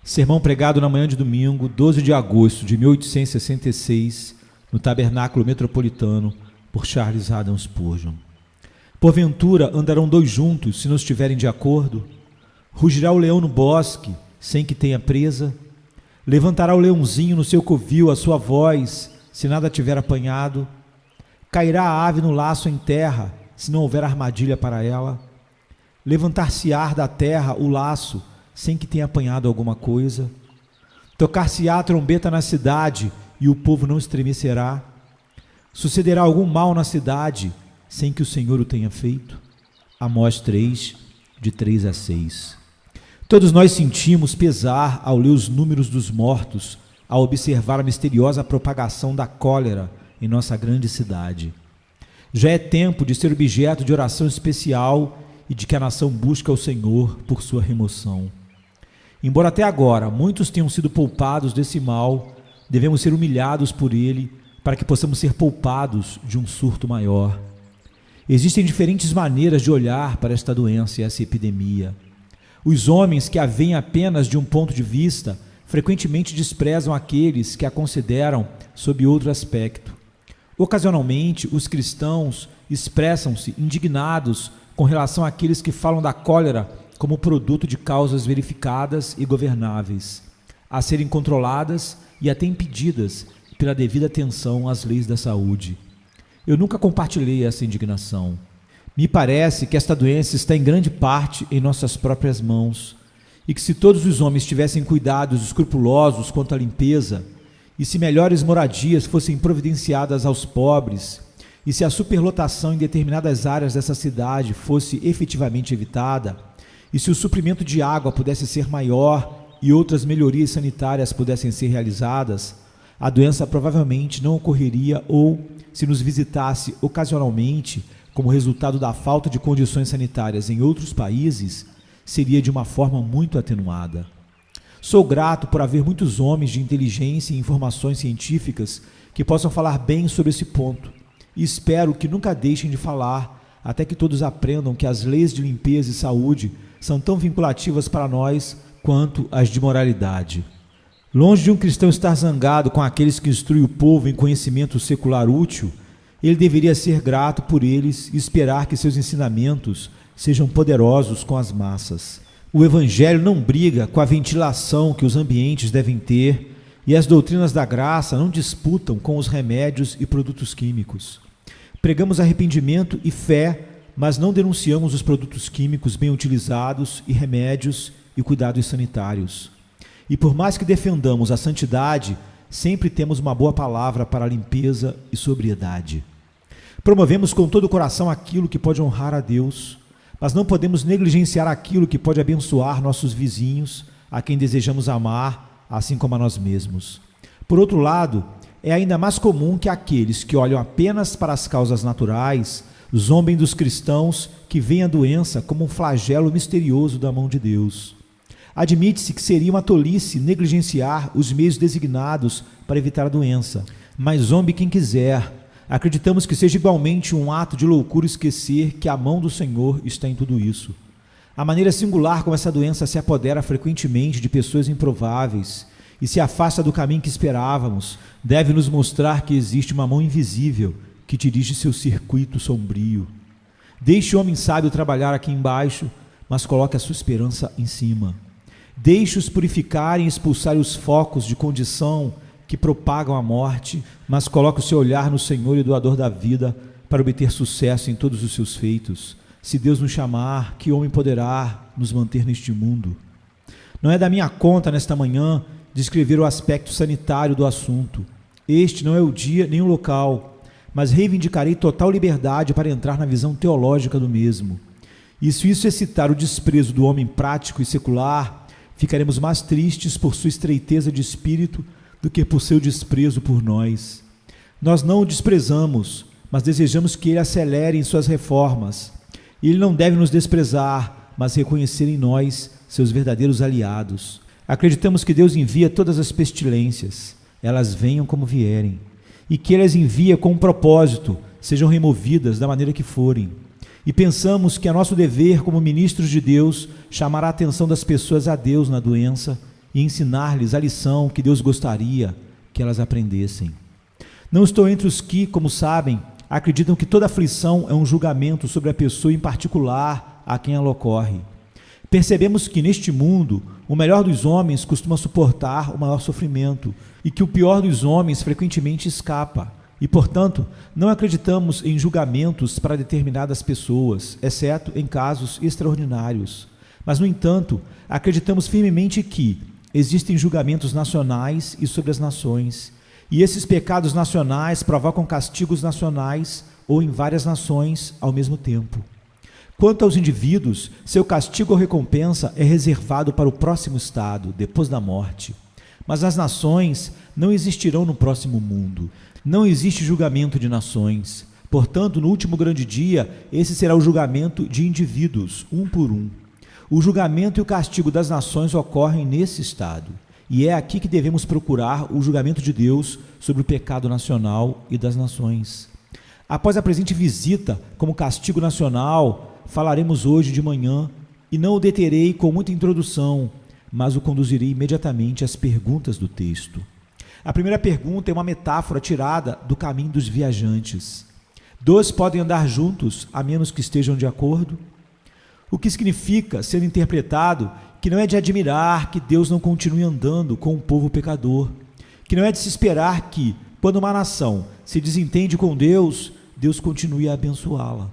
Sermão pregado na manhã de domingo, 12 de agosto de 1866, no Tabernáculo Metropolitano, por Charles Haddon Spurgeon. Porventura andarão dois juntos, se não estiverem de acordo? Rugirá o leão no bosque, sem que tenha presa? Levantará o leãozinho no seu covil a sua voz, se nada tiver apanhado? Cairá a ave no laço em terra, se não houver armadilha para ela? Levantar-se-á da terra o laço, sem que tenha apanhado alguma coisa? Tocar-se-á a trombeta na cidade, e o povo não estremecerá? Sucederá algum mal na cidade, sem que o Senhor o tenha feito? Amós 3, de 3 a 6. Todos nós sentimos pesar ao ler os números dos mortos, ao observar a misteriosa propagação da cólera em nossa grande cidade. Já é tempo de ser objeto de oração especial e de que a nação busque ao Senhor por sua remoção. Embora até agora muitos tenham sido poupados desse mal, devemos ser humilhados por ele para que possamos ser poupados de um surto maior. Existem diferentes maneiras de olhar para esta doença e essa epidemia. Os homens que a veem apenas de um ponto de vista frequentemente desprezam aqueles que a consideram sob outro aspecto. Ocasionalmente, os cristãos expressam-se indignados com relação àqueles que falam da cólera como produto de causas verificadas e governáveis, a serem controladas e até impedidas pela devida atenção às leis da saúde. Eu nunca compartilhei essa indignação. Me parece que esta doença está em grande parte em nossas próprias mãos e que se todos os homens tivessem cuidados escrupulosos quanto à limpeza e se melhores moradias fossem providenciadas aos pobres e se a superlotação em determinadas áreas dessa cidade fosse efetivamente evitada, e se o suprimento de água pudesse ser maior e outras melhorias sanitárias pudessem ser realizadas, a doença provavelmente não ocorreria ou, se nos visitasse ocasionalmente, como resultado da falta de condições sanitárias em outros países, seria de uma forma muito atenuada. Sou grato por haver muitos homens de inteligência e informações científicas que possam falar bem sobre esse ponto, e espero que nunca deixem de falar até que todos aprendam que as leis de limpeza e saúde são tão vinculativas para nós quanto as de moralidade. Longe de um cristão estar zangado com aqueles que instruem o povo em conhecimento secular útil, ele deveria ser grato por eles e esperar que seus ensinamentos sejam poderosos com as massas. O Evangelho não briga com a ventilação que os ambientes devem ter e as doutrinas da graça não disputam com os remédios e produtos químicos. Pregamos arrependimento e fé, mas não denunciamos os produtos químicos bem utilizados e remédios e cuidados sanitários. E por mais que defendamos a santidade, sempre temos uma boa palavra para a limpeza e sobriedade. Promovemos com todo o coração aquilo que pode honrar a Deus, mas não podemos negligenciar aquilo que pode abençoar nossos vizinhos, a quem desejamos amar, assim como a nós mesmos. Por outro lado, é ainda mais comum que aqueles que olham apenas para as causas naturais zombem dos cristãos que veem a doença como um flagelo misterioso da mão de Deus. Admite-se que seria uma tolice negligenciar os meios designados para evitar a doença, mas zombe quem quiser. Acreditamos que seja igualmente um ato de loucura esquecer que a mão do Senhor está em tudo isso. A maneira singular como essa doença se apodera frequentemente de pessoas improváveis e se afasta do caminho que esperávamos, deve nos mostrar que existe uma mão invisível que dirige seu circuito sombrio. Deixe o homem sábio trabalhar aqui embaixo, mas coloque a sua esperança em cima. Deixe-os purificarem e expulsarem os focos de condição que propagam a morte, mas coloque o seu olhar no Senhor e doador da vida para obter sucesso em todos os seus feitos. Se Deus nos chamar, que homem poderá nos manter neste mundo? Não é da minha conta, nesta manhã, descrever o aspecto sanitário do assunto. Este não é o dia nem o local, mas reivindicarei total liberdade para entrar na visão teológica do mesmo. E se isso excitar o desprezo do homem prático e secular, ficaremos mais tristes por sua estreiteza de espírito do que por seu desprezo por nós. Nós não o desprezamos, mas desejamos que ele acelere em suas reformas. Ele não deve nos desprezar, mas reconhecer em nós seus verdadeiros aliados. Acreditamos que Deus envia todas as pestilências, elas venham como vierem, e que Ele as envia com um propósito, sejam removidas da maneira que forem. E pensamos que é nosso dever como ministros de Deus chamar a atenção das pessoas a Deus na doença e ensinar-lhes a lição que Deus gostaria que elas aprendessem. Não estou entre os que, como sabem, acreditam que toda aflição é um julgamento sobre a pessoa em particular a quem ela ocorre. Percebemos que neste mundo o melhor dos homens costuma suportar o maior sofrimento e que o pior dos homens frequentemente escapa. E, portanto, não acreditamos em julgamentos para determinadas pessoas, exceto em casos extraordinários. Mas, no entanto, acreditamos firmemente que existem julgamentos nacionais e sobre as nações, e esses pecados nacionais provocam castigos nacionais ou em várias nações ao mesmo tempo. Quanto aos indivíduos, seu castigo ou recompensa é reservado para o próximo estado, depois da morte. Mas as nações não existirão no próximo mundo. Não existe julgamento de nações. Portanto, no último grande dia, esse será o julgamento de indivíduos, um por um. O julgamento e o castigo das nações ocorrem nesse estado. E é aqui que devemos procurar o julgamento de Deus sobre o pecado nacional e das nações. Após a presente visita como castigo nacional, falaremos hoje de manhã, e não o deterei com muita introdução, mas o conduzirei imediatamente às perguntas do texto. A primeira pergunta é uma metáfora tirada do caminho dos viajantes. Dois podem andar juntos, a menos que estejam de acordo? O que significa, sendo interpretado, que não é de admirar que Deus não continue andando com o povo pecador, que não é de se esperar que, quando uma nação se desentende com Deus, Deus continue a abençoá-la.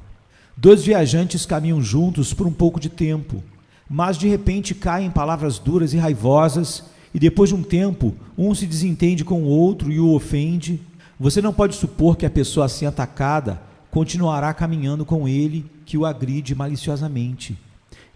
Dois viajantes caminham juntos por um pouco de tempo, mas de repente caem em palavras duras e raivosas, e depois de um tempo, um se desentende com o outro e o ofende. Você não pode supor que a pessoa assim atacada continuará caminhando com ele, que o agride maliciosamente.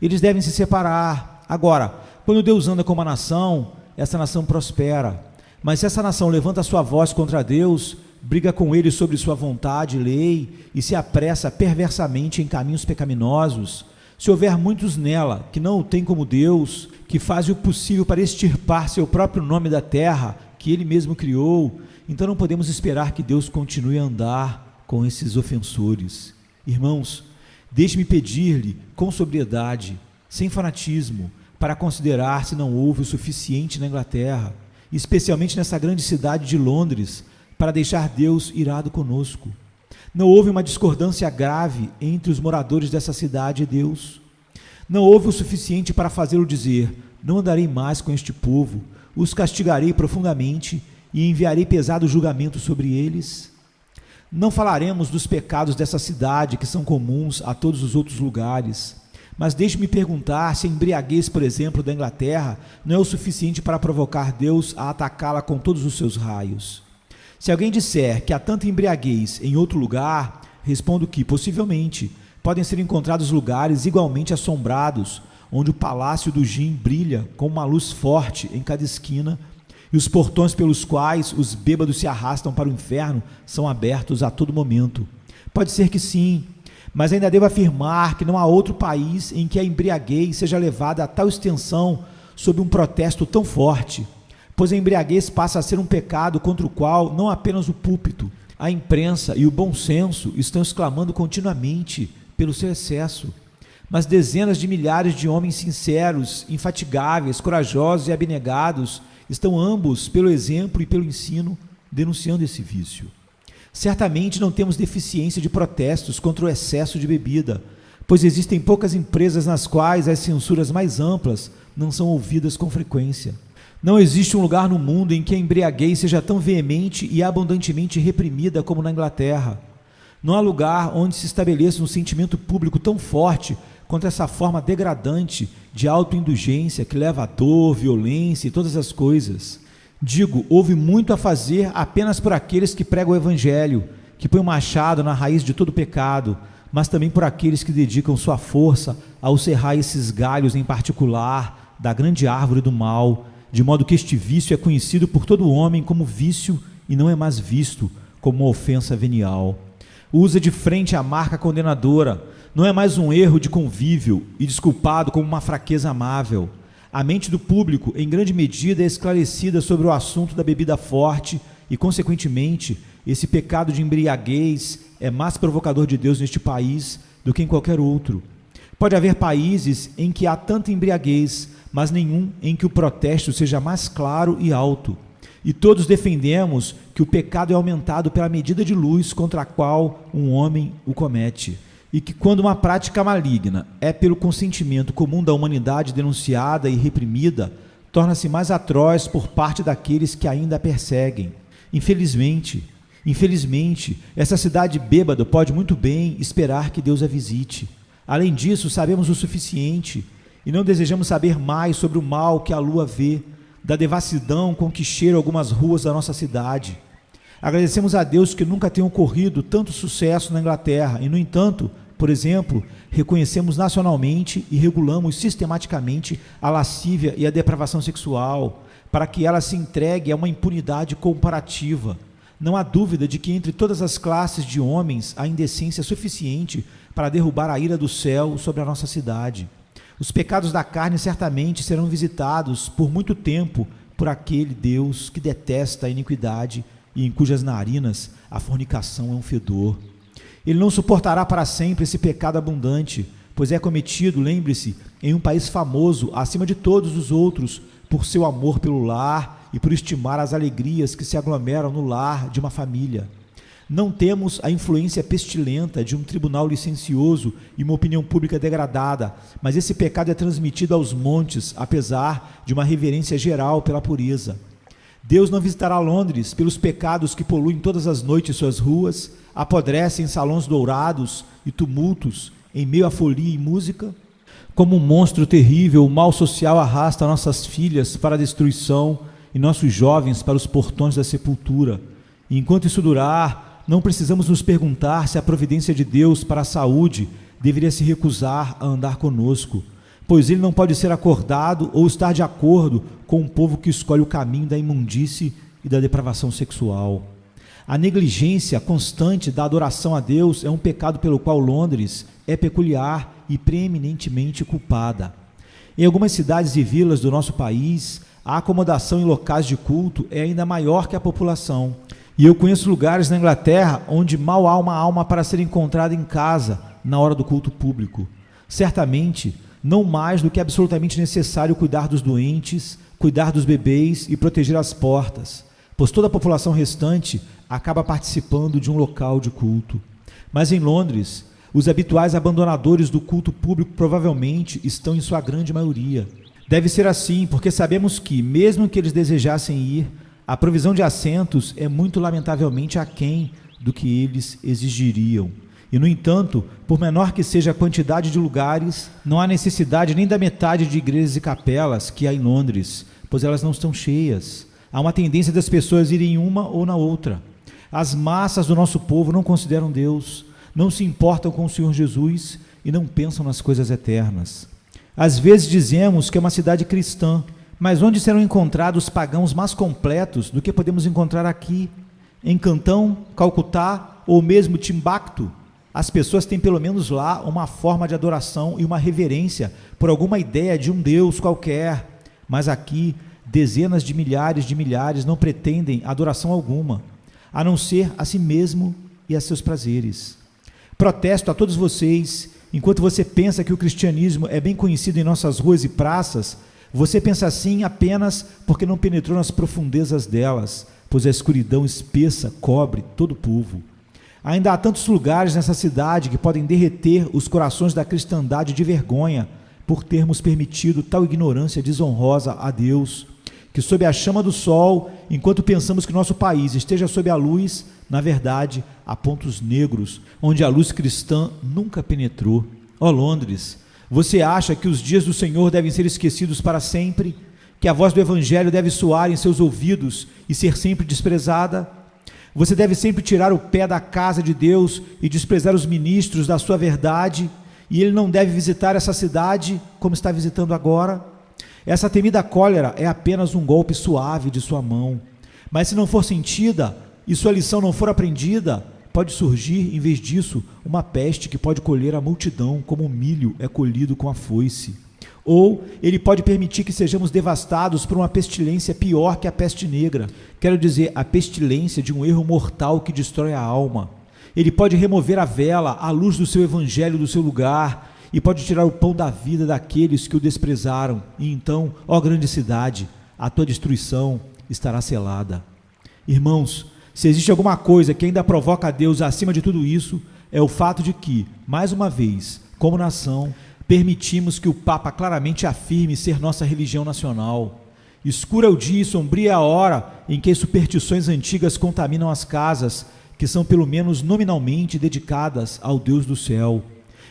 Eles devem se separar. Agora, quando Deus anda com uma nação, essa nação prospera. Mas se essa nação levanta sua voz contra Deus, briga com ele sobre sua vontade e lei, e se apressa perversamente em caminhos pecaminosos, se houver muitos nela que não o têm como Deus, que fazem o possível para extirpar seu próprio nome da terra, que ele mesmo criou, então não podemos esperar que Deus continue a andar com esses ofensores. Irmãos, deixe-me pedir-lhe com sobriedade, sem fanatismo, para considerar se não houve o suficiente na Inglaterra, especialmente nessa grande cidade de Londres, para deixar Deus irado conosco. Não houve uma discordância grave entre os moradores dessa cidade e Deus. Não houve o suficiente para fazê-lo dizer: não andarei mais com este povo, os castigarei profundamente e enviarei pesado julgamento sobre eles. Não falaremos dos pecados dessa cidade, que são comuns a todos os outros lugares, mas deixe-me perguntar se a embriaguez, por exemplo, da Inglaterra não é o suficiente para provocar Deus a atacá-la com todos os seus raios. Se alguém disser que há tanta embriaguez em outro lugar, respondo que, possivelmente, podem ser encontrados lugares igualmente assombrados, onde o palácio do gin brilha com uma luz forte em cada esquina, e os portões pelos quais os bêbados se arrastam para o inferno são abertos a todo momento. Pode ser que sim, mas ainda devo afirmar que não há outro país em que a embriaguez seja levada a tal extensão sob um protesto tão forte, pois a embriaguez passa a ser um pecado contra o qual não apenas o púlpito, a imprensa e o bom senso estão exclamando continuamente pelo seu excesso, mas dezenas de milhares de homens sinceros, infatigáveis, corajosos e abnegados estão ambos, pelo exemplo e pelo ensino, denunciando esse vício. Certamente não temos deficiência de protestos contra o excesso de bebida, pois existem poucas empresas nas quais as censuras mais amplas não são ouvidas com frequência. Não existe um lugar no mundo em que a embriaguez seja tão veemente e abundantemente reprimida como na Inglaterra. Não há lugar onde se estabeleça um sentimento público tão forte contra essa forma degradante de autoindulgência que leva à dor, violência e todas as coisas. Digo, houve muito a fazer apenas por aqueles que pregam o Evangelho, que põem o machado na raiz de todo pecado, mas também por aqueles que dedicam sua força ao serrar esses galhos em particular da grande árvore do mal, de modo que este vício é conhecido por todo homem como vício e não é mais visto como uma ofensa venial. Usa de frente a marca condenadora, não é mais um erro de convívio e desculpado como uma fraqueza amável. A mente do público, em grande medida, é esclarecida sobre o assunto da bebida forte e, consequentemente, esse pecado de embriaguez é mais provocador de Deus neste país do que em qualquer outro. Pode haver países em que há tanta embriaguez, mas nenhum em que o protesto seja mais claro e alto. E todos defendemos que o pecado é aumentado pela medida de luz contra a qual um homem o comete, e que quando uma prática maligna é pelo consentimento comum da humanidade denunciada e reprimida, torna-se mais atroz por parte daqueles que ainda a perseguem. Infelizmente, essa cidade bêbada pode muito bem esperar que Deus a visite. Além disso, sabemos o suficiente e não desejamos saber mais sobre o mal que a lua vê, da devassidão com que cheiram algumas ruas da nossa cidade. Agradecemos a Deus que nunca tenha ocorrido tanto sucesso na Inglaterra e, no entanto, por exemplo, reconhecemos nacionalmente e regulamos sistematicamente a lascívia e a depravação sexual, para que ela se entregue a uma impunidade comparativa. Não há dúvida de que entre todas as classes de homens há indecência suficiente para derrubar a ira do céu sobre a nossa cidade. Os pecados da carne certamente serão visitados por muito tempo por aquele Deus que detesta a iniquidade e em cujas narinas a fornicação é um fedor. Ele não suportará para sempre esse pecado abundante, pois é cometido, lembre-se, em um país famoso, acima de todos os outros, por seu amor pelo lar e por estimar as alegrias que se aglomeram no lar de uma família. Não temos a influência pestilenta de um tribunal licencioso e uma opinião pública degradada, mas esse pecado é transmitido aos montes, apesar de uma reverência geral pela pureza. Deus não visitará Londres pelos pecados que poluem todas as noites suas ruas, apodrecem salões dourados e tumultos em meio à folia e música? Como um monstro terrível, o mal social arrasta nossas filhas para a destruição e nossos jovens para os portões da sepultura. E enquanto isso durar, não precisamos nos perguntar se a providência de Deus para a saúde deveria se recusar a andar conosco, pois ele não pode ser acordado ou estar de acordo com um povo que escolhe o caminho da imundície e da depravação sexual. A negligência constante da adoração a Deus é um pecado pelo qual Londres é peculiar e preeminentemente culpada. Em algumas cidades e vilas do nosso país, a acomodação em locais de culto é ainda maior que a população. E eu conheço lugares na Inglaterra onde mal há uma alma para ser encontrada em casa na hora do culto público. Certamente, não mais do que é absolutamente necessário cuidar dos doentes, cuidar dos bebês e proteger as portas, pois toda a população restante acaba participando de um local de culto. Mas em Londres, os habituais abandonadores do culto público provavelmente estão em sua grande maioria. Deve ser assim, porque sabemos que, mesmo que eles desejassem ir, a provisão de assentos é muito lamentavelmente aquém do que eles exigiriam. E, no entanto, por menor que seja a quantidade de lugares, não há necessidade nem da metade de igrejas e capelas que há em Londres, pois elas não estão cheias. Há uma tendência das pessoas irem uma ou na outra. As massas do nosso povo não consideram Deus, não se importam com o Senhor Jesus e não pensam nas coisas eternas. Às vezes dizemos que é uma cidade cristã, mas onde serão encontrados pagãos mais completos do que podemos encontrar aqui? Em Cantão, Calcutá ou mesmo Timbuktu? As pessoas têm pelo menos lá uma forma de adoração e uma reverência por alguma ideia de um Deus qualquer, mas aqui dezenas de milhares não pretendem adoração alguma, a não ser a si mesmo e a seus prazeres. Protesto a todos vocês, enquanto você pensa que o cristianismo é bem conhecido em nossas ruas e praças, você pensa assim apenas porque não penetrou nas profundezas delas, pois a escuridão espessa cobre todo o povo. Ainda há tantos lugares nessa cidade que podem derreter os corações da cristandade de vergonha por termos permitido tal ignorância desonrosa a Deus, que sob a chama do sol, enquanto pensamos que nosso país esteja sob a luz, na verdade, há pontos negros, onde a luz cristã nunca penetrou. Ó Londres, você acha que os dias do Senhor devem ser esquecidos para sempre? Que a voz do Evangelho deve soar em seus ouvidos e ser sempre desprezada? Você deve sempre tirar o pé da casa de Deus e desprezar os ministros da sua verdade, e ele não deve visitar essa cidade como está visitando agora? Essa temida cólera é apenas um golpe suave de sua mão, mas se não for sentida e sua lição não for aprendida, pode surgir, em vez disso, uma peste que pode colher a multidão como o milho é colhido com a foice. Ou ele pode permitir que sejamos devastados por uma pestilência pior que a peste negra, quero dizer, a pestilência de um erro mortal que destrói a alma. Ele pode remover a vela, a luz do seu evangelho do seu lugar, e pode tirar o pão da vida daqueles que o desprezaram, e então, ó grande cidade, a tua destruição estará selada. Irmãos, se existe alguma coisa que ainda provoca a Deus acima de tudo isso, é o fato de que, mais uma vez, como nação, permitimos que o Papa claramente afirme ser nossa religião nacional. Escuro é o dia e sombria é a hora em que as superstições antigas contaminam as casas, que são pelo menos nominalmente dedicadas ao Deus do céu.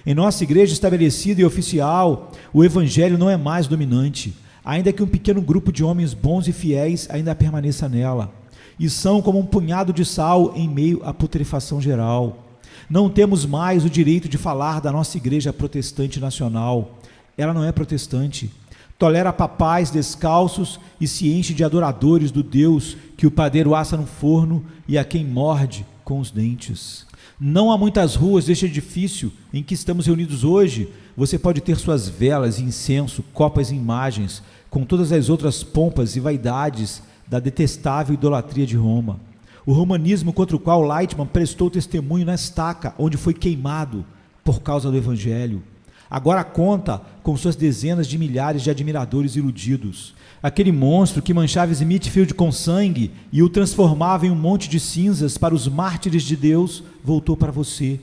Em nossa igreja estabelecida e oficial, o Evangelho não é mais dominante, ainda que um pequeno grupo de homens bons e fiéis ainda permaneça nela, e são como um punhado de sal em meio à putrefação geral. Não temos mais o direito de falar da nossa igreja protestante nacional. Ela não é protestante. Tolera papais descalços e se enche de adoradores do Deus que o padeiro assa no forno e a quem morde com os dentes. Não há muitas ruas deste edifício em que estamos reunidos hoje. Você pode ter suas velas, incenso, copas e imagens, com todas as outras pompas e vaidades da detestável idolatria de Roma. O romanismo contra o qual Lightman prestou testemunho na estaca onde foi queimado por causa do Evangelho. Agora conta com suas dezenas de milhares de admiradores iludidos. Aquele monstro que manchava Smithfield com sangue e o transformava em um monte de cinzas para os mártires de Deus, voltou para você.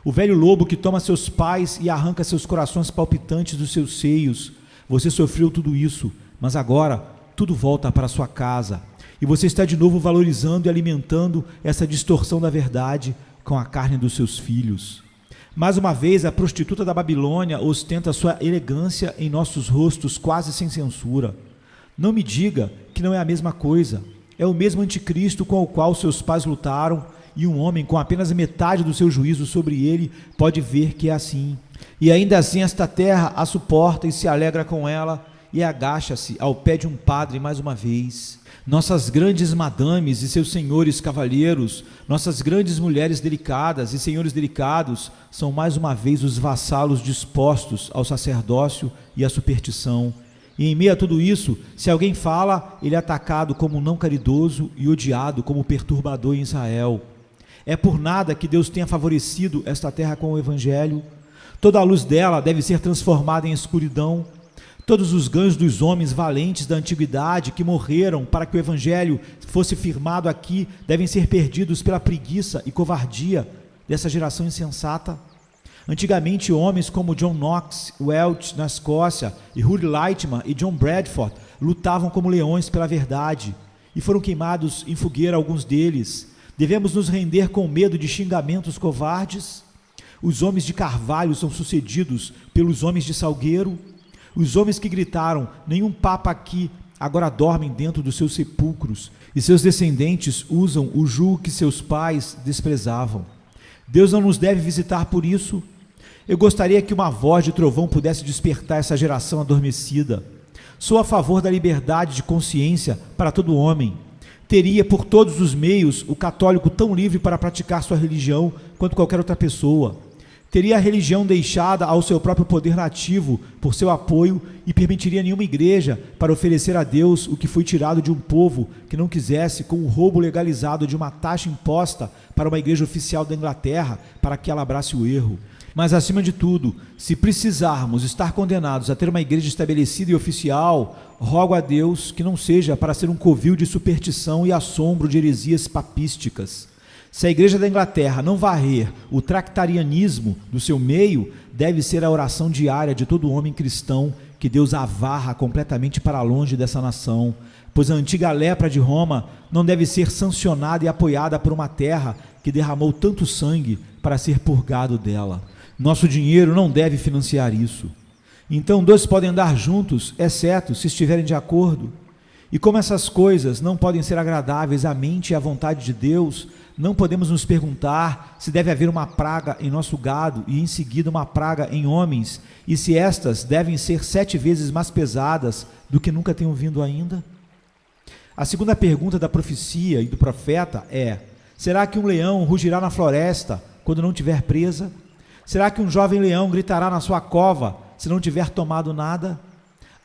O velho lobo que toma seus pais e arranca seus corações palpitantes dos seus seios. Você sofreu tudo isso, mas agora tudo volta para sua casa. E você está de novo valorizando e alimentando essa distorção da verdade com a carne dos seus filhos. Mais uma vez, a prostituta da Babilônia ostenta sua elegância em nossos rostos quase sem censura. Não me diga que não é a mesma coisa. É o mesmo anticristo com o qual seus pais lutaram, e um homem com apenas metade do seu juízo sobre ele pode ver que é assim. E ainda assim esta terra a suporta e se alegra com ela, e agacha-se ao pé de um padre mais uma vez. Nossas grandes madames e seus senhores cavalheiros, nossas grandes mulheres delicadas e senhores delicados, são mais uma vez os vassalos dispostos ao sacerdócio e à superstição. E em meio a tudo isso, se alguém fala, ele é atacado como não caridoso e odiado como perturbador em Israel. É por nada que Deus tenha favorecido esta terra com o Evangelho. Toda a luz dela deve ser transformada em escuridão. Todos os ganhos dos homens valentes da antiguidade que morreram para que o Evangelho fosse firmado aqui devem ser perdidos pela preguiça e covardia dessa geração insensata. Antigamente, homens como John Knox, Welch na Escócia, e Rudy Lightman e John Bradford lutavam como leões pela verdade e foram queimados em fogueira alguns deles. Devemos nos render com medo de xingamentos covardes? Os homens de carvalho são sucedidos pelos homens de salgueiro. Os homens que gritaram, nenhum papa aqui, agora dormem dentro dos seus sepulcros, e seus descendentes usam o jugo que seus pais desprezavam. Deus não nos deve visitar por isso. Eu gostaria que uma voz de trovão pudesse despertar essa geração adormecida. Sou a favor da liberdade de consciência para todo homem. Teria por todos os meios o católico tão livre para praticar sua religião quanto qualquer outra pessoa. Teria a religião deixada ao seu próprio poder nativo por seu apoio e permitiria nenhuma igreja para oferecer a Deus o que foi tirado de um povo que não quisesse, com o roubo legalizado de uma taxa imposta para uma igreja oficial da Inglaterra para que ela abrace o erro. Mas, acima de tudo, se precisarmos estar condenados a ter uma igreja estabelecida e oficial, rogo a Deus que não seja para ser um covil de superstição e assombro de heresias papísticas. Se a igreja da Inglaterra não varrer o tractarianismo do seu meio, deve ser a oração diária de todo homem cristão que Deus a varra completamente para longe dessa nação, pois a antiga lepra de Roma não deve ser sancionada e apoiada por uma terra que derramou tanto sangue para ser purgado dela. Nosso dinheiro não deve financiar isso. Então dois podem andar juntos, exceto se estiverem de acordo. E como essas coisas não podem ser agradáveis à mente e à vontade de Deus, não podemos nos perguntar se deve haver uma praga em nosso gado e em seguida uma praga em homens, e se estas devem ser 7 vezes mais pesadas do que nunca tenham vindo ainda? A segunda pergunta da profecia e do profeta é: será que um leão rugirá na floresta quando não tiver presa? Será que um jovem leão gritará na sua cova se não tiver tomado nada?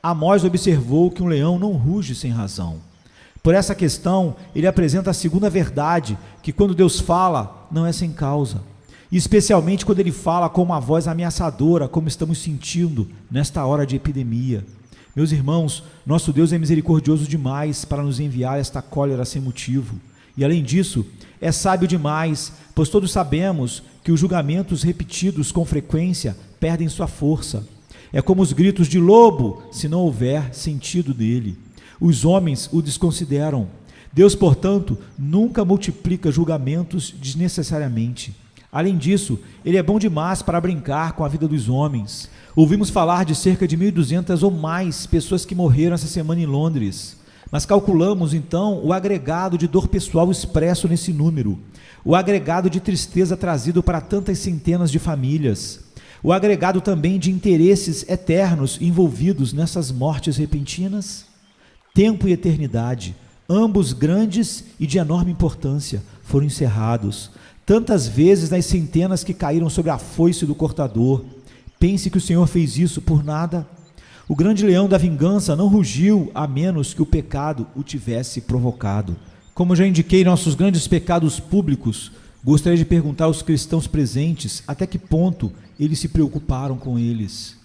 Amós observou que um leão não ruge sem razão. Por essa questão, ele apresenta a segunda verdade, que quando Deus fala, não é sem causa. especialmente quando ele fala com uma voz ameaçadora, como estamos sentindo nesta hora de epidemia. Meus irmãos, nosso Deus é misericordioso demais para nos enviar esta cólera sem motivo. E além disso, é sábio demais, pois todos sabemos que os julgamentos repetidos com frequência perdem sua força. É como os gritos de lobo, se não houver sentido nele. Os homens o desconsideram. Deus, portanto, nunca multiplica julgamentos desnecessariamente. Além disso, ele é bom demais para brincar com a vida dos homens. Ouvimos falar de cerca de 1.200 ou mais pessoas que morreram essa semana em Londres. Mas calculamos, então, o agregado de dor pessoal expresso nesse número, o agregado de tristeza trazido para tantas centenas de famílias, o agregado também de interesses eternos envolvidos nessas mortes repentinas. Tempo e eternidade, ambos grandes e de enorme importância, foram encerrados, tantas vezes nas centenas que caíram sobre a foice do cortador. Pense que o Senhor fez isso por nada. O grande leão da vingança não rugiu a menos que o pecado o tivesse provocado. Como já indiquei nossos grandes pecados públicos, gostaria de perguntar aos cristãos presentes até que ponto eles se preocuparam com eles.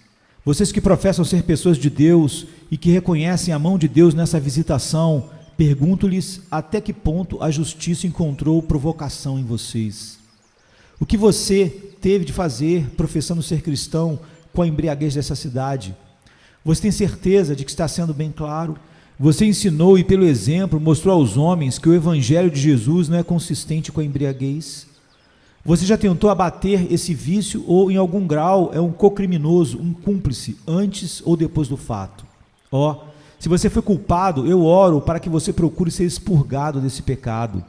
Vocês que professam ser pessoas de Deus e que reconhecem a mão de Deus nessa visitação, pergunto-lhes até que ponto a justiça encontrou provocação em vocês. O que você teve de fazer professando ser cristão com a embriaguez dessa cidade? Você tem certeza de que está sendo bem claro? Você ensinou e pelo exemplo mostrou aos homens que o evangelho de Jesus não é consistente com a embriaguez? Você já tentou abater esse vício ou em algum grau é um cocriminoso, um cúmplice antes ou depois do fato? Se você foi culpado, eu oro para que você procure ser expurgado desse pecado.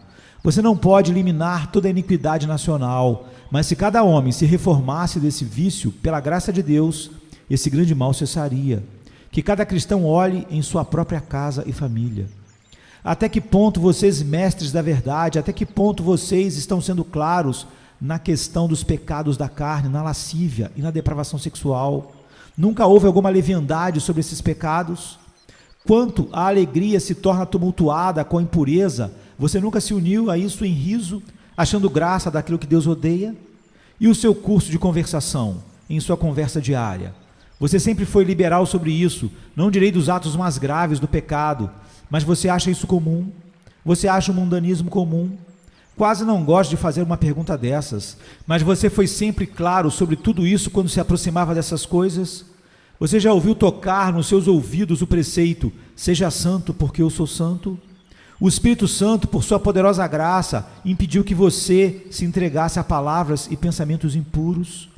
Você não pode eliminar toda a iniquidade nacional, mas se cada homem se reformasse desse vício, pela graça de Deus, esse grande mal cessaria. Que cada cristão olhe em sua própria casa e família. Até que ponto vocês, mestres da verdade, até que ponto vocês estão sendo claros na questão dos pecados da carne, na lascívia e na depravação sexual? Nunca houve alguma leviandade sobre esses pecados? Quanto a alegria se torna tumultuada com a impureza, você nunca se uniu a isso em riso, achando graça daquilo que Deus odeia? E o seu curso de conversação, em sua conversa diária? Você sempre foi liberal sobre isso, não direi dos atos mais graves do pecado, mas você acha isso comum? Você acha o mundanismo comum? Quase não gosto de fazer uma pergunta dessas, mas você foi sempre claro sobre tudo isso quando se aproximava dessas coisas? Você já ouviu tocar nos seus ouvidos o preceito, seja santo porque eu sou santo? O Espírito Santo, por sua poderosa graça, impediu que você se entregasse a palavras e pensamentos impuros?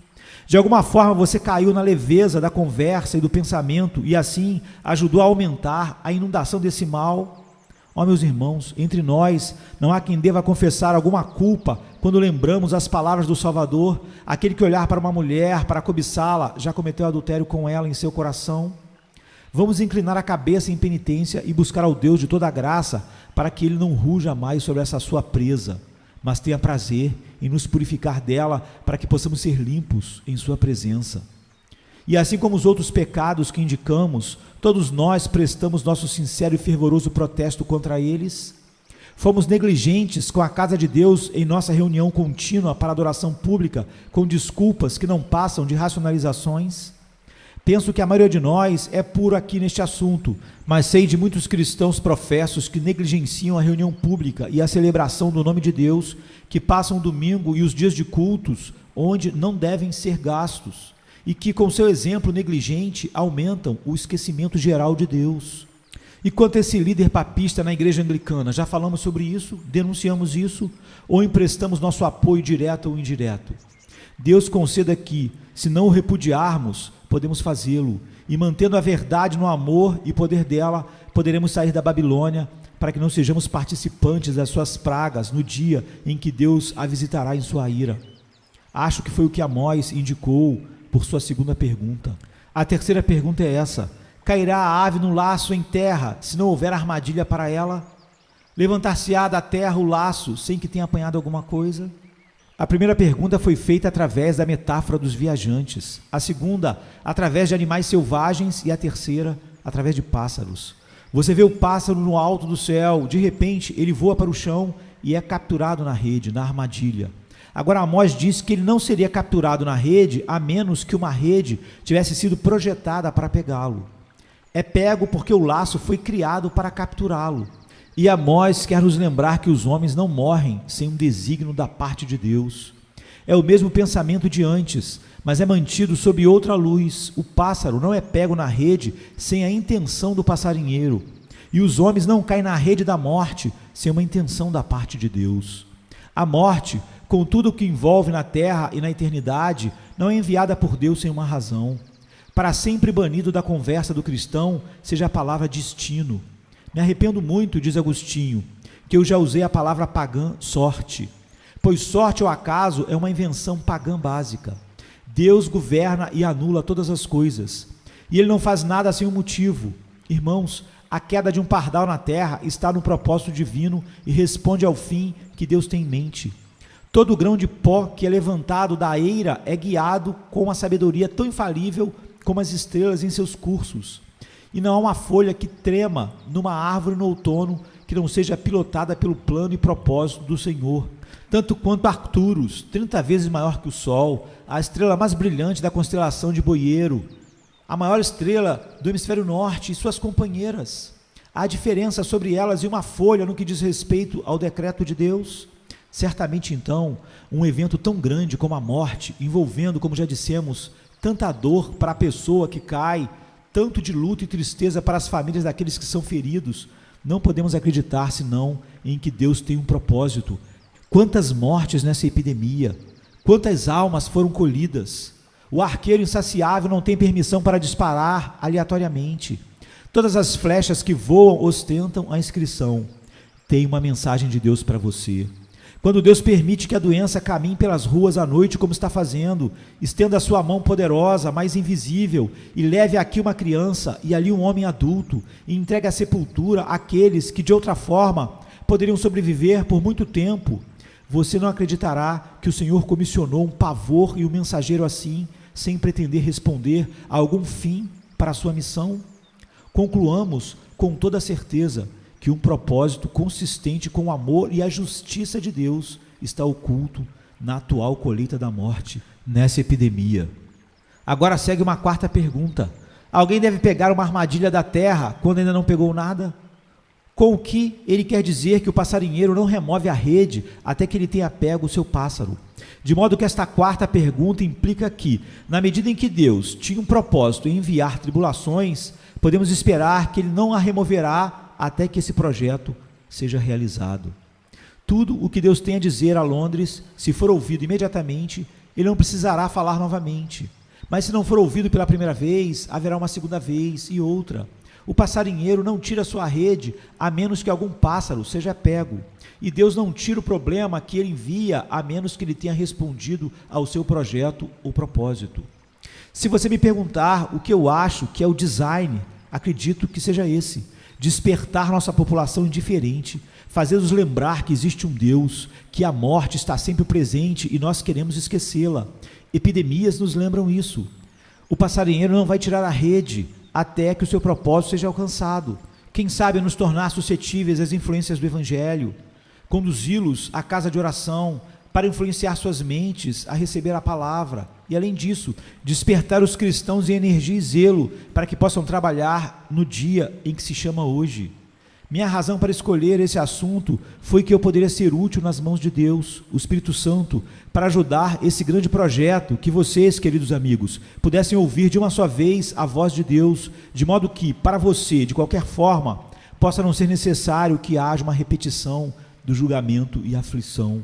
De alguma forma você caiu na leveza da conversa e do pensamento e assim ajudou a aumentar a inundação desse mal? Meus irmãos, entre nós não há quem deva confessar alguma culpa quando lembramos as palavras do Salvador, aquele que olhar para uma mulher, para cobiçá-la, já cometeu adultério com ela em seu coração? Vamos inclinar a cabeça em penitência e buscar ao Deus de toda a graça para que Ele não ruja mais sobre essa sua presa, mas tenha prazer em nos purificar dela para que possamos ser limpos em sua presença. E assim como os outros pecados que indicamos, todos nós prestamos nosso sincero e fervoroso protesto contra eles. Fomos negligentes com a casa de Deus em nossa reunião contínua para adoração pública, com desculpas que não passam de racionalizações. Penso que a maioria de nós é puro aqui neste assunto, mas sei de muitos cristãos professos que negligenciam a reunião pública e a celebração do nome de Deus, que passam o domingo e os dias de cultos onde não devem ser gastos, e que com seu exemplo negligente aumentam o esquecimento geral de Deus. E quanto a esse líder papista na igreja anglicana, já falamos sobre isso, denunciamos isso, ou emprestamos nosso apoio direto ou indireto? Deus conceda que, se não o repudiarmos, podemos fazê-lo, e mantendo a verdade no amor e poder dela, poderemos sair da Babilônia, para que não sejamos participantes das suas pragas no dia em que Deus a visitará em sua ira. Acho que foi o que Amós indicou por sua segunda pergunta. A terceira pergunta é essa: cairá a ave no laço em terra, se não houver armadilha para ela? Levantar-se-á da terra o laço, sem que tenha apanhado alguma coisa? A primeira pergunta foi feita através da metáfora dos viajantes, a segunda, através de animais selvagens, e a terceira, através de pássaros. Você vê o pássaro no alto do céu, de repente ele voa para o chão e é capturado na rede, na armadilha. Agora Amós disse que ele não seria capturado na rede, a menos que uma rede tivesse sido projetada para pegá-lo. É pego porque o laço foi criado para capturá-lo. E Amós quer nos lembrar que os homens não morrem sem um desígnio da parte de Deus. É o mesmo pensamento de antes, mas é mantido sob outra luz. O pássaro não é pego na rede sem a intenção do passarinheiro. E os homens não caem na rede da morte sem uma intenção da parte de Deus. A morte, com tudo o que envolve na terra e na eternidade, não é enviada por Deus sem uma razão. Para sempre banido da conversa do cristão, seja a palavra destino. Me arrependo muito, diz Agostinho, que eu já usei a palavra pagã sorte, pois sorte ou acaso é uma invenção pagã básica. Deus governa e anula todas as coisas, e Ele não faz nada sem um motivo. Irmãos, a queda de um pardal na terra está no propósito divino e responde ao fim que Deus tem em mente. Todo grão de pó que é levantado da eira é guiado com uma sabedoria tão infalível como as estrelas em seus cursos. E não há uma folha que trema numa árvore no outono que não seja pilotada pelo plano e propósito do Senhor. Tanto quanto Arcturus, 30 vezes maior que o Sol, a estrela mais brilhante da constelação de Boeiro, a maior estrela do hemisfério norte e suas companheiras. Há diferença sobre elas e uma folha no que diz respeito ao decreto de Deus? Certamente, então, um evento tão grande como a morte, envolvendo, como já dissemos, tanta dor para a pessoa que cai, tanto de luto e tristeza para as famílias daqueles que são feridos, não podemos acreditar senão em que Deus tem um propósito. Quantas mortes nessa epidemia, quantas almas foram colhidas. O arqueiro insaciável não tem permissão para disparar aleatoriamente. Todas as flechas que voam ostentam a inscrição: tem uma mensagem de Deus para você. Quando Deus permite que a doença caminhe pelas ruas à noite, como está fazendo, estenda a sua mão poderosa, mais invisível, e leve aqui uma criança e ali um homem adulto, e entregue à sepultura aqueles que de outra forma poderiam sobreviver por muito tempo, você não acreditará que o Senhor comissionou um pavor e um mensageiro assim, sem pretender responder a algum fim para a sua missão? Concluamos com toda certeza que um propósito consistente com o amor e a justiça de Deus está oculto na atual colheita da morte, nessa epidemia. Agora segue uma quarta pergunta: alguém deve pegar uma armadilha da terra quando ainda não pegou nada? Com o que ele quer dizer que o passarinheiro não remove a rede até que ele tenha pego o seu pássaro? De modo que esta quarta pergunta implica que, na medida em que Deus tinha um propósito em enviar tribulações, podemos esperar que ele não a removerá até que esse projeto seja realizado. Tudo o que Deus tem a dizer a Londres, se for ouvido imediatamente, ele não precisará falar novamente. Mas se não for ouvido pela primeira vez, haverá uma segunda vez e outra. O passarinheiro não tira sua rede, a menos que algum pássaro seja pego. E Deus não tira o problema que ele envia, a menos que ele tenha respondido ao seu projeto ou propósito. Se você me perguntar o que eu acho que é o design, acredito que seja esse: despertar nossa população indiferente, fazer-nos lembrar que existe um Deus, que a morte está sempre presente e nós queremos esquecê-la. Epidemias nos lembram isso. O passarinheiro não vai tirar a rede até que o seu propósito seja alcançado. Quem sabe nos tornar suscetíveis às influências do Evangelho, conduzi-los à casa de oração, para influenciar suas mentes a receber a palavra, e além disso, despertar os cristãos em energia e zelo, para que possam trabalhar no dia em que se chama hoje. Minha razão para escolher esse assunto foi que eu poderia ser útil nas mãos de Deus, o Espírito Santo, para ajudar esse grande projeto, que vocês, queridos amigos, pudessem ouvir de uma só vez a voz de Deus, de modo que, para você, de qualquer forma, possa não ser necessário que haja uma repetição do julgamento e aflição.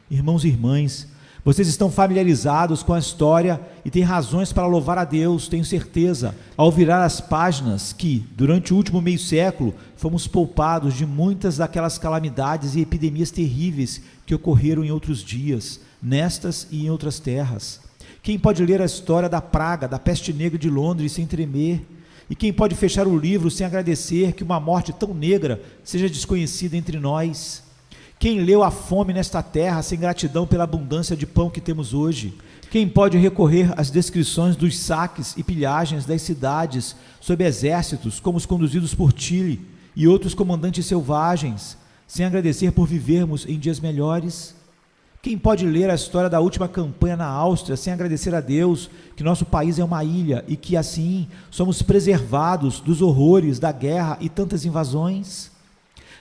Irmãos e irmãs, vocês estão familiarizados com a história e têm razões para louvar a Deus, tenho certeza, ao virar as páginas que, durante o último meio século, fomos poupados de muitas daquelas calamidades e epidemias terríveis que ocorreram em outros dias, nestas e em outras terras. Quem pode ler a história da praga, da peste negra de Londres sem tremer? E quem pode fechar o livro sem agradecer que uma morte tão negra seja desconhecida entre nós? Quem leu a fome nesta terra sem gratidão pela abundância de pão que temos hoje? Quem pode recorrer às descrições dos saques e pilhagens das cidades sob exércitos como os conduzidos por Tilly e outros comandantes selvagens, sem agradecer por vivermos em dias melhores? Quem pode ler a história da última campanha na Áustria sem agradecer a Deus que nosso país é uma ilha e que assim somos preservados dos horrores da guerra e tantas invasões?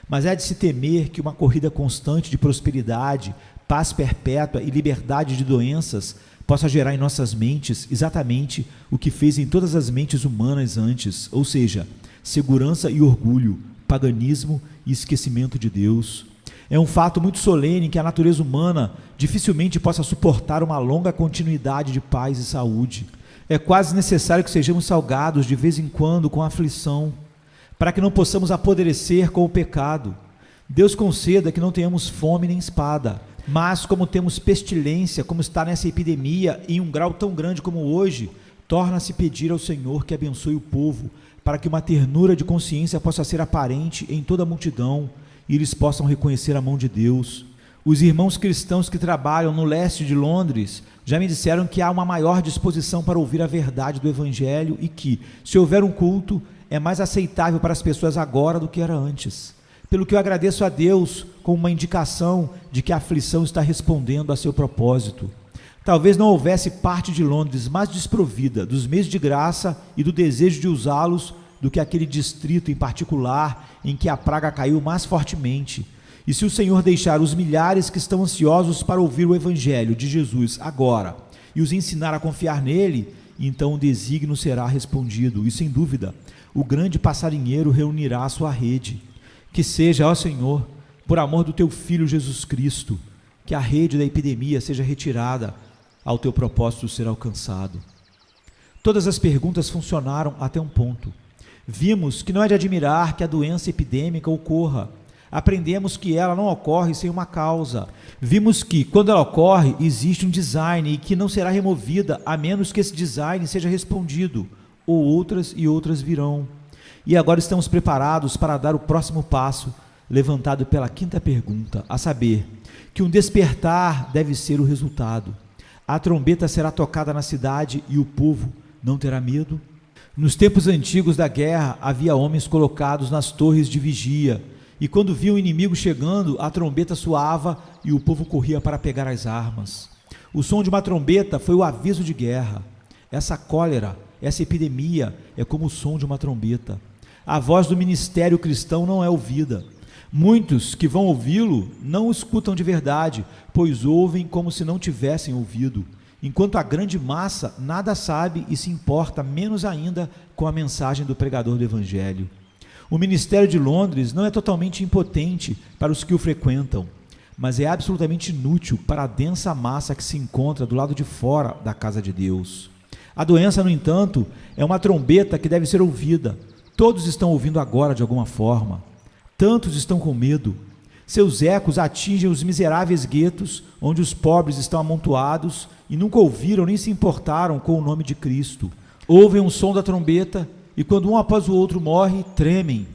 Mas é de se temer que uma corrida constante de prosperidade, paz perpétua e liberdade de doenças possa gerar em nossas mentes exatamente o que fez em todas as mentes humanas antes, ou seja, segurança e orgulho, paganismo e esquecimento de Deus. É um fato muito solene que a natureza humana dificilmente possa suportar uma longa continuidade de paz e saúde. É quase necessário que sejamos salgados de vez em quando com a aflição, para que não possamos apodrecer com o pecado. Deus conceda que não tenhamos fome nem espada, mas como temos pestilência, como está nessa epidemia, em um grau tão grande como hoje, torna-se pedir ao Senhor que abençoe o povo, para que uma ternura de consciência possa ser aparente em toda a multidão, e eles possam reconhecer a mão de Deus. Os irmãos cristãos que trabalham no leste de Londres já me disseram que há uma maior disposição para ouvir a verdade do Evangelho e que, se houver um culto, é mais aceitável para as pessoas agora do que era antes. Pelo que eu agradeço a Deus como uma indicação de que a aflição está respondendo a seu propósito. Talvez não houvesse parte de Londres mais desprovida dos meios de graça e do desejo de usá-los do que aquele distrito em particular em que a praga caiu mais fortemente. E se o Senhor deixar os milhares que estão ansiosos para ouvir o Evangelho de Jesus agora e os ensinar a confiar nele, então o desígnio será respondido e, sem dúvida, o grande passarinheiro reunirá a sua rede. Que seja, ó Senhor, por amor do teu Filho Jesus Cristo, que a rede da epidemia seja retirada ao teu propósito ser alcançado. Todas as perguntas funcionaram até um ponto. Vimos que não é de admirar que a doença epidêmica ocorra. Aprendemos que ela não ocorre sem uma causa. Vimos que, quando ela ocorre, existe um design e que não será removida a menos que esse design seja respondido, ou outras e outras virão. E agora estamos preparados para dar o próximo passo, levantado pela quinta pergunta, a saber, que um despertar deve ser o resultado. A trombeta será tocada na cidade e o povo não terá medo? Nos tempos antigos da guerra, havia homens colocados nas torres de vigia, e quando viam o inimigo chegando, a trombeta soava e o povo corria para pegar as armas. O som de uma trombeta foi o aviso de guerra. Essa cólera, essa epidemia é como o som de uma trombeta. A voz do ministério cristão não é ouvida. Muitos que vão ouvi-lo não o escutam de verdade, pois ouvem como se não tivessem ouvido, enquanto a grande massa nada sabe e se importa menos ainda com a mensagem do pregador do Evangelho. O ministério de Londres não é totalmente impotente para os que o frequentam, mas é absolutamente inútil para a densa massa que se encontra do lado de fora da casa de Deus. A doença, no entanto, é uma trombeta que deve ser ouvida. Todos estão ouvindo agora de alguma forma. Tantos estão com medo. Seus ecos atingem os miseráveis guetos, onde os pobres estão amontoados e nunca ouviram nem se importaram com o nome de Cristo. Ouvem o som da trombeta e, quando um após o outro morre, tremem.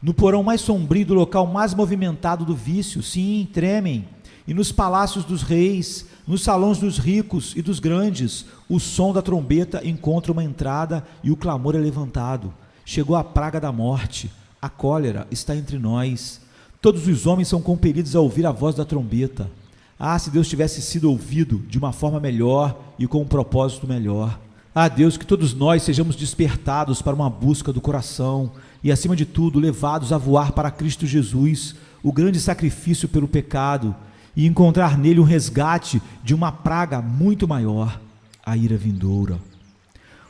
No porão mais sombrio do local mais movimentado do vício, sim, tremem. E nos palácios dos reis, nos salões dos ricos e dos grandes, o som da trombeta encontra uma entrada e o clamor é levantado. Chegou a praga da morte, a cólera está entre nós. Todos os homens são compelidos a ouvir a voz da trombeta. Ah, se Deus tivesse sido ouvido de uma forma melhor e com um propósito melhor. Ah, Deus, que todos nós sejamos despertados para uma busca do coração e, acima de tudo, levados a voar para Cristo Jesus, o grande sacrifício pelo pecado, e encontrar nele um resgate de uma praga muito maior, a ira vindoura.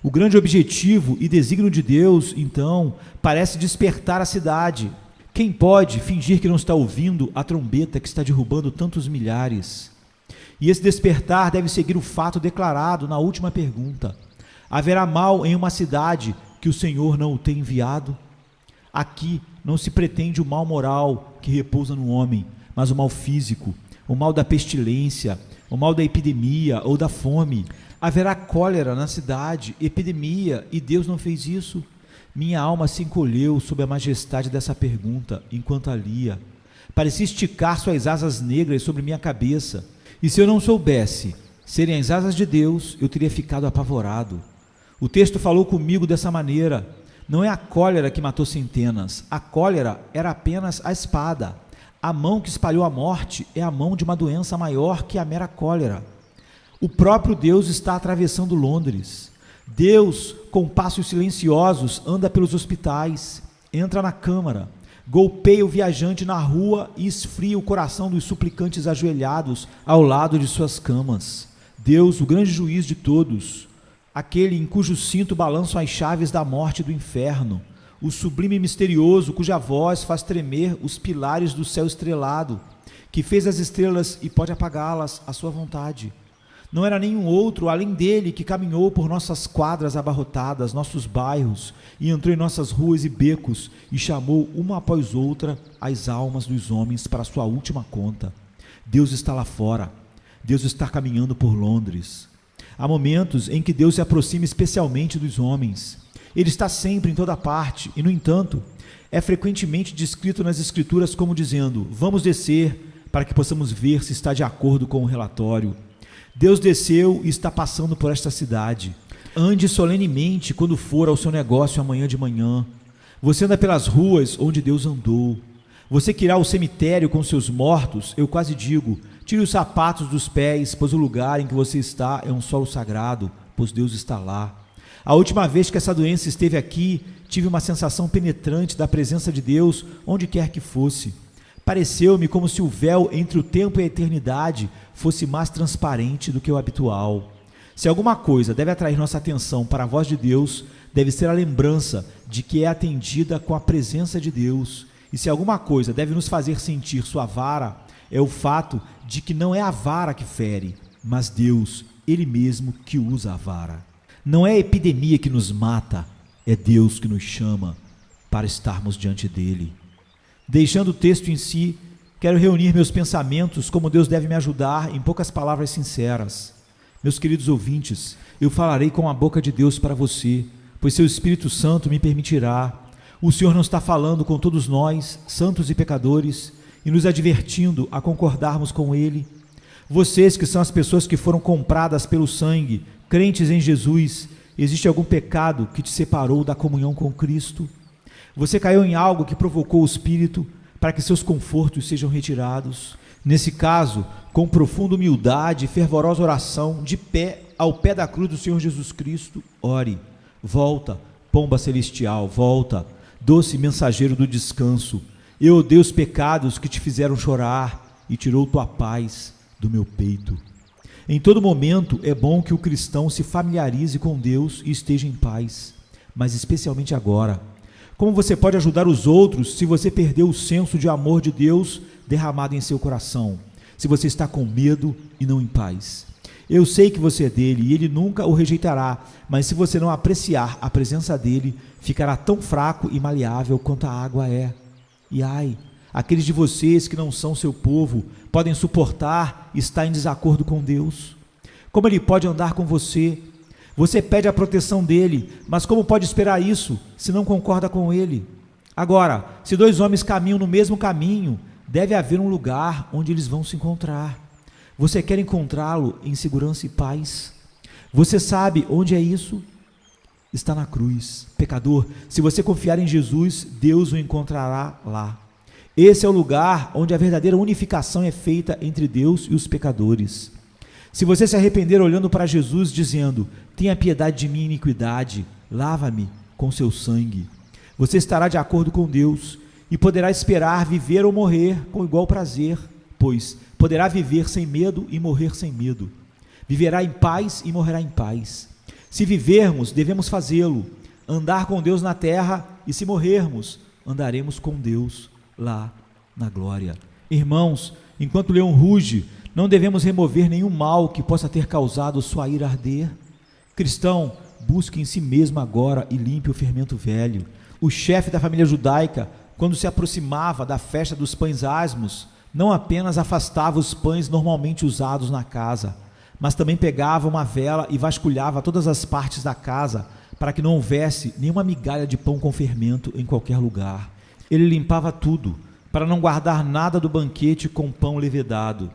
O grande objetivo e desígnio de Deus, então, parece despertar a cidade. Quem pode fingir que não está ouvindo a trombeta que está derrubando tantos milhares? E esse despertar deve seguir o fato declarado na última pergunta. Haverá mal em uma cidade que o Senhor não o tem enviado? Aqui não se pretende o mal moral que repousa no homem, mas o mal físico, o mal da pestilência, o mal da epidemia ou da fome. Haverá cólera na cidade, epidemia, e Deus não fez isso? Minha alma se encolheu sob a majestade dessa pergunta, enquanto a lia. Parecia esticar suas asas negras sobre minha cabeça, e se eu não soubesse serem as asas de Deus, eu teria ficado apavorado. O texto falou comigo dessa maneira: não é a cólera que matou centenas, a cólera era apenas a espada. A mão que espalhou a morte é a mão de uma doença maior que a mera cólera. O próprio Deus está atravessando Londres. Deus, com passos silenciosos, anda pelos hospitais, entra na câmara, golpeia o viajante na rua e esfria o coração dos suplicantes ajoelhados ao lado de suas camas. Deus, o grande juiz de todos, aquele em cujo cinto balançam as chaves da morte e do inferno, o sublime e misterioso cuja voz faz tremer os pilares do céu estrelado, que fez as estrelas e pode apagá-las à sua vontade. Não era nenhum outro além dele que caminhou por nossas quadras abarrotadas, nossos bairros, e entrou em nossas ruas e becos e chamou uma após outra as almas dos homens para a sua última conta. Deus está lá fora. Deus está caminhando por Londres. Há momentos em que Deus se aproxima especialmente dos homens. Ele está sempre em toda parte e, no entanto, é frequentemente descrito nas Escrituras como dizendo: vamos descer para que possamos ver se está de acordo com o relatório. Deus desceu e está passando por esta cidade. Ande solenemente quando for ao seu negócio amanhã de manhã. Você anda pelas ruas onde Deus andou. Você que irá ao cemitério com seus mortos, eu quase digo, tire os sapatos dos pés, pois o lugar em que você está é um solo sagrado, pois Deus está lá. A última vez que essa doença esteve aqui, tive uma sensação penetrante da presença de Deus onde quer que fosse. Pareceu-me como se o véu entre o tempo e a eternidade fosse mais transparente do que o habitual. Se alguma coisa deve atrair nossa atenção para a voz de Deus, deve ser a lembrança de que é atendida com a presença de Deus. E se alguma coisa deve nos fazer sentir sua vara, é o fato de que não é a vara que fere, mas Deus, Ele mesmo, que usa a vara. Não é a epidemia que nos mata, é Deus que nos chama para estarmos diante dEle. Deixando o texto em si, quero reunir meus pensamentos como Deus deve me ajudar em poucas palavras sinceras. Meus queridos ouvintes, eu falarei com a boca de Deus para você, pois seu Espírito Santo me permitirá. O Senhor não está falando com todos nós, santos e pecadores, e nos advertindo a concordarmos com Ele. Vocês que são as pessoas que foram compradas pelo sangue, crentes em Jesus, existe algum pecado que te separou da comunhão com Cristo? Você caiu em algo que provocou o Espírito para que seus confortos sejam retirados? Nesse caso, com profunda humildade e fervorosa oração, de pé, ao pé da cruz do Senhor Jesus Cristo, ore. Volta, pomba celestial, volta, doce mensageiro do descanso. Eu odeio os pecados que te fizeram chorar e tirou tua paz do meu peito. Em todo momento é bom que o cristão se familiarize com Deus e esteja em paz, mas especialmente agora. Como você pode ajudar os outros se você perdeu o senso de amor de Deus derramado em seu coração? Se você está com medo e não em paz? Eu sei que você é dele e ele nunca o rejeitará, mas se você não apreciar a presença dele, ficará tão fraco e maleável quanto a água é. E ai, aqueles de vocês que não são seu povo podem suportar estar em desacordo com Deus? Como ele pode andar com você? Você pede a proteção dele, mas como pode esperar isso se não concorda com ele? Agora, se dois homens caminham no mesmo caminho, deve haver um lugar onde eles vão se encontrar. Você quer encontrá-lo em segurança e paz? Você sabe onde é isso? Está na cruz. Pecador, se você confiar em Jesus, Deus o encontrará lá. Esse é o lugar onde a verdadeira unificação é feita entre Deus e os pecadores. Se você se arrepender olhando para Jesus, dizendo: tenha piedade de minha iniquidade, lava-me com seu sangue, você estará de acordo com Deus e poderá esperar viver ou morrer com igual prazer, pois poderá viver sem medo e morrer sem medo. Viverá em paz e morrerá em paz. Se vivermos, devemos fazê-lo, andar com Deus na terra, e se morrermos, andaremos com Deus lá na glória. Irmãos, enquanto o leão ruge, não devemos remover nenhum mal que possa ter causado sua ira arder. Cristão, busque em si mesmo agora e limpe o fermento velho. O chefe da família judaica, quando se aproximava da festa dos pães asmos, não apenas afastava os pães normalmente usados na casa, mas também pegava uma vela e vasculhava todas as partes da casa, para que não houvesse nenhuma migalha de pão com fermento em qualquer lugar. Ele limpava tudo, para não guardar nada do banquete com pão levedado.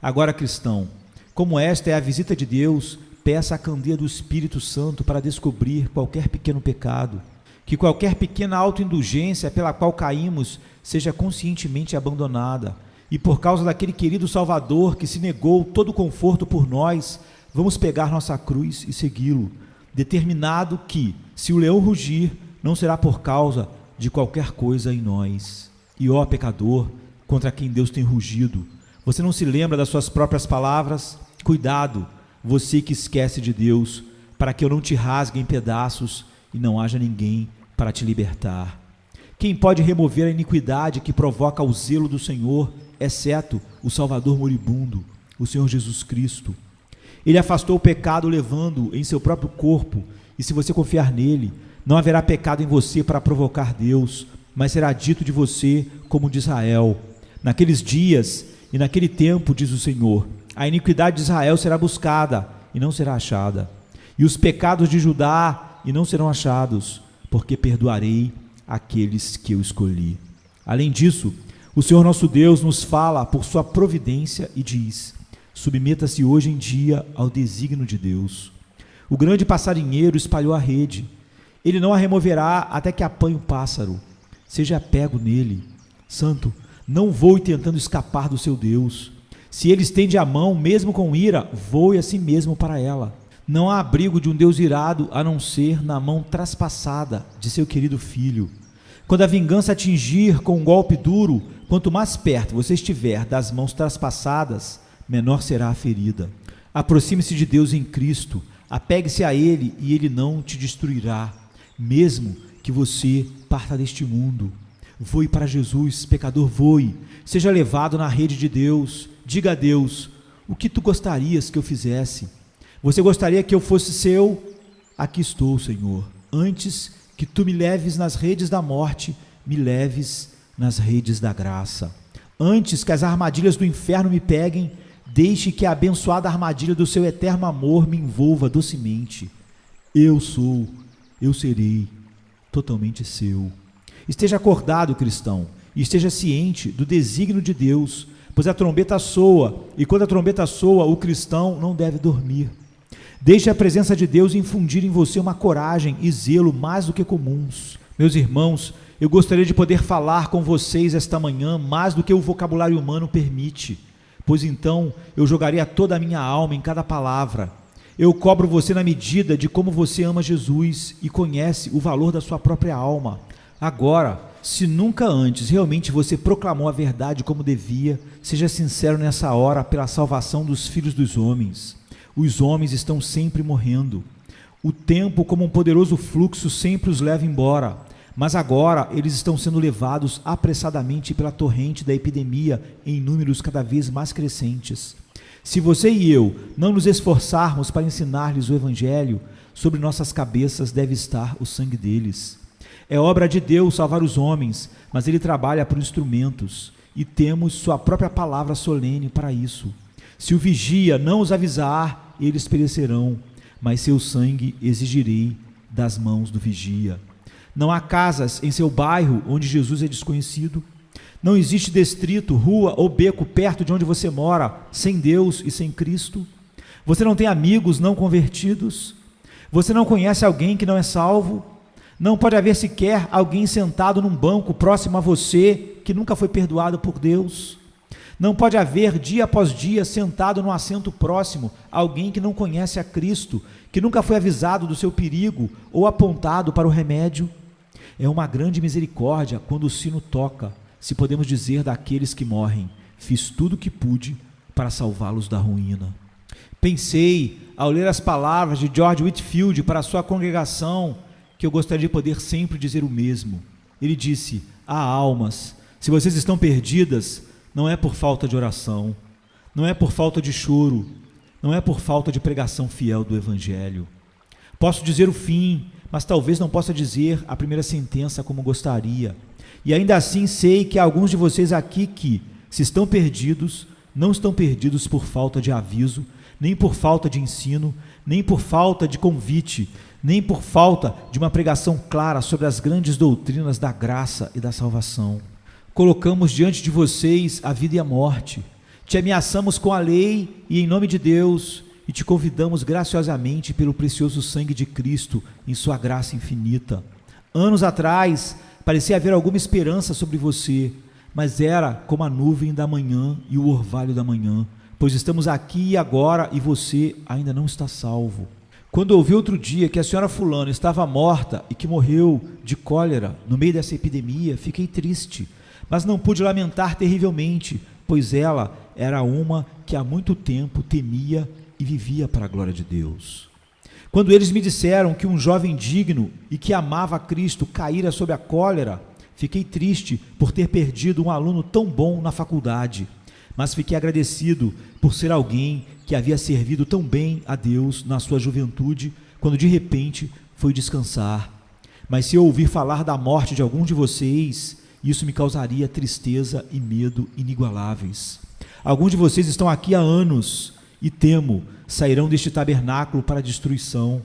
Agora, cristão, como esta é a visita de Deus, peça a candeia do Espírito Santo para descobrir qualquer pequeno pecado. Que qualquer pequena autoindulgência pela qual caímos seja conscientemente abandonada. E por causa daquele querido Salvador que se negou todo o conforto por nós, vamos pegar nossa cruz e segui-lo, determinado que, se o leão rugir, não será por causa de qualquer coisa em nós. E ó pecador, contra quem Deus tem rugido, você não se lembra das suas próprias palavras? Cuidado, você que esquece de Deus, para que eu não te rasgue em pedaços e não haja ninguém para te libertar. Quem pode remover a iniquidade que provoca o zelo do Senhor, exceto o Salvador moribundo, o Senhor Jesus Cristo? Ele afastou o pecado levando-o em seu próprio corpo, e se você confiar nele, não haverá pecado em você para provocar Deus, mas será dito de você como de Israel. Naqueles dias e naquele tempo, diz o Senhor, a iniquidade de Israel será buscada e não será achada, e os pecados de Judá e não serão achados, porque perdoarei aqueles que eu escolhi. Além disso, o Senhor nosso Deus nos fala por sua providência e diz: submeta-se hoje em dia ao desígnio de Deus. O grande passarinheiro espalhou a rede, ele não a removerá até que apanhe o pássaro. Seja pego nele. Santo, não voe tentando escapar do seu Deus. Se ele estende a mão, mesmo com ira, voe a si mesmo para ela. Não há abrigo de um Deus irado a não ser na mão traspassada de seu querido filho. Quando a vingança atingir com um golpe duro, quanto mais perto você estiver das mãos traspassadas, menor será a ferida. Aproxime-se de Deus em Cristo, apegue-se a Ele e Ele não te destruirá, mesmo que você parta deste mundo. Voe para Jesus, pecador, voe, seja levado na rede de Deus. Diga a Deus: o que tu gostarias que eu fizesse? Você gostaria que eu fosse seu? Aqui estou, Senhor. Antes que tu me leves nas redes da morte, me leves nas redes da graça. Antes que as armadilhas do inferno me peguem, deixe que a abençoada armadilha do seu eterno amor me envolva docemente. Eu sou, eu serei totalmente seu. Esteja acordado, cristão, e esteja ciente do desígnio de Deus, pois a trombeta soa, e quando a trombeta soa, o cristão não deve dormir. Deixe a presença de Deus infundir em você uma coragem e zelo mais do que comuns. Meus irmãos, eu gostaria de poder falar com vocês esta manhã mais do que o vocabulário humano permite, pois então eu jogaria toda a minha alma em cada palavra. Eu cobro você na medida de como você ama Jesus e conhece o valor da sua própria alma. Agora, se nunca antes realmente você proclamou a verdade como devia, seja sincero nessa hora pela salvação dos filhos dos homens. Os homens estão sempre morrendo. O tempo, como um poderoso fluxo, sempre os leva embora. Mas agora eles estão sendo levados apressadamente pela torrente da epidemia em números cada vez mais crescentes. Se você e eu não nos esforçarmos para ensinar-lhes o Evangelho, sobre nossas cabeças deve estar o sangue deles. É obra de Deus salvar os homens, mas Ele trabalha por instrumentos, e temos sua própria palavra solene para isso. Se o vigia não os avisar, eles perecerão, mas seu sangue exigirei das mãos do vigia. Não há casas em seu bairro onde Jesus é desconhecido. Não existe distrito, rua ou beco perto de onde você mora, sem Deus e sem Cristo. Você não tem amigos não convertidos. Você não conhece alguém que não é salvo. Não pode haver sequer alguém sentado num banco próximo a você que nunca foi perdoado por Deus. Não pode haver dia após dia sentado num assento próximo alguém que não conhece a Cristo, que nunca foi avisado do seu perigo ou apontado para o remédio. É uma grande misericórdia quando o sino toca, se podemos dizer daqueles que morrem: fiz tudo o que pude para salvá-los da ruína. Pensei, ao ler as palavras de George Whitefield para a sua congregação, que eu gostaria de poder sempre dizer o mesmo. Ele disse: há almas, se vocês estão perdidas, não é por falta de oração, não é por falta de choro, não é por falta de pregação fiel do Evangelho. Posso dizer o fim, mas talvez não possa dizer a primeira sentença como gostaria. E ainda assim sei que há alguns de vocês aqui que, se estão perdidos, não estão perdidos por falta de aviso, nem por falta de ensino, nem por falta de convite, nem por falta de uma pregação clara sobre as grandes doutrinas da graça e da salvação. Colocamos diante de vocês a vida e a morte, te ameaçamos com a lei e em nome de Deus, e te convidamos graciosamente pelo precioso sangue de Cristo em sua graça infinita. Anos atrás, parecia haver alguma esperança sobre você, mas era como a nuvem da manhã e o orvalho da manhã, pois estamos aqui e agora e você ainda não está salvo. Quando ouvi outro dia que a senhora fulana estava morta e que morreu de cólera no meio dessa epidemia, fiquei triste, mas não pude lamentar terrivelmente, pois ela era uma que há muito tempo temia e vivia para a glória de Deus. Quando eles me disseram que um jovem digno e que amava a Cristo caíra sob a cólera, fiquei triste por ter perdido um aluno tão bom na faculdade, mas fiquei agradecido por ser alguém que havia servido tão bem a Deus na sua juventude, quando de repente foi descansar. Mas se eu ouvir falar da morte de algum de vocês, isso me causaria tristeza e medo inigualáveis. Alguns de vocês estão aqui há anos e temo, sairão deste tabernáculo para a destruição.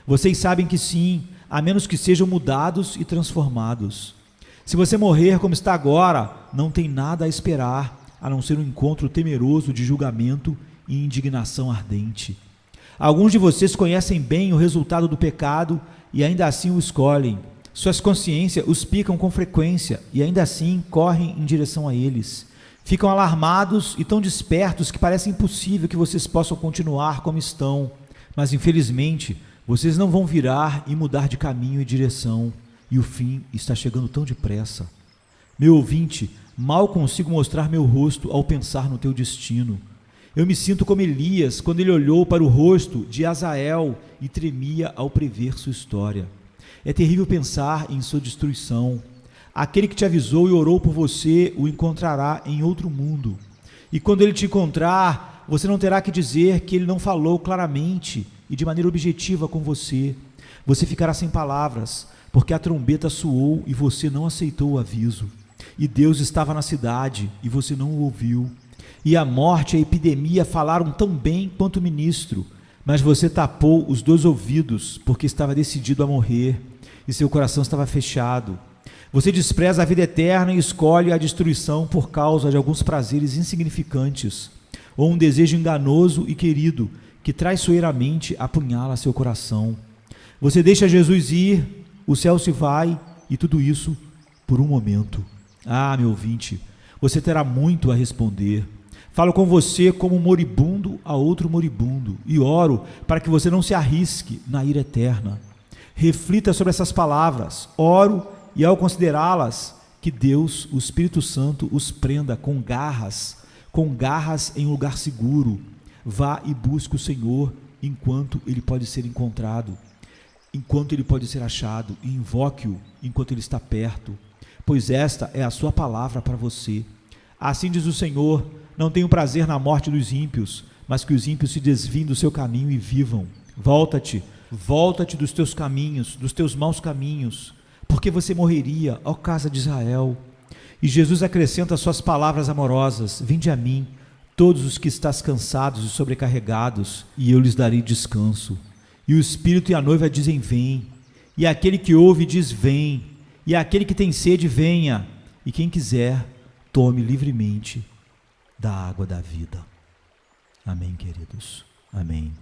Vocês sabem que sim, a menos que sejam mudados e transformados. Se você morrer como está agora, não tem nada a esperar, a não ser um encontro temeroso de julgamento e indignação ardente. Alguns de vocês conhecem bem o resultado do pecado e ainda assim o escolhem. Suas consciências os picam com frequência e ainda assim correm em direção a eles. Ficam alarmados e tão despertos que parece impossível que vocês possam continuar como estão. Mas infelizmente, vocês não vão virar e mudar de caminho e direção, e o fim está chegando tão depressa. Meu ouvinte, mal consigo mostrar meu rosto ao pensar no teu destino. Eu me sinto como Elias, quando ele olhou para o rosto de Azael e tremia ao prever sua história. É terrível pensar em sua destruição. Aquele que te avisou e orou por você o encontrará em outro mundo. E quando ele te encontrar, você não terá que dizer que ele não falou claramente e de maneira objetiva com você. Você ficará sem palavras, porque a trombeta soou e você não aceitou o aviso. E Deus estava na cidade e você não o ouviu. E a morte e a epidemia falaram tão bem quanto o ministro, mas você tapou os 2 ouvidos porque estava decidido a morrer e seu coração estava fechado. Você despreza a vida eterna e escolhe a destruição por causa de alguns prazeres insignificantes, ou um desejo enganoso e querido que traiçoeiramente apunhala seu coração. Você deixa Jesus ir, o céu se vai, e tudo isso por um momento. Ah, meu ouvinte, você terá muito a responder. Falo com você como um moribundo a outro moribundo, e oro para que você não se arrisque na ira eterna. Reflita sobre essas palavras, oro, e ao considerá-las, que Deus, o Espírito Santo, os prenda com garras em um lugar seguro. Vá e busque o Senhor enquanto ele pode ser encontrado, enquanto ele pode ser achado, e invoque-o enquanto ele está perto, pois esta é a sua palavra para você. Assim diz o Senhor: não tenho prazer na morte dos ímpios, mas que os ímpios se desviem do seu caminho e vivam. Volta-te dos teus caminhos, dos teus maus caminhos, porque você morreria, ó casa de Israel. E Jesus acrescenta suas palavras amorosas: vinde a mim, todos os que estáis cansados e sobrecarregados, e eu lhes darei descanso. E o Espírito e a noiva dizem: vem. E aquele que ouve diz: vem. E aquele que tem sede, venha. E quem quiser, tome livremente da água da vida. Amém, queridos. Amém.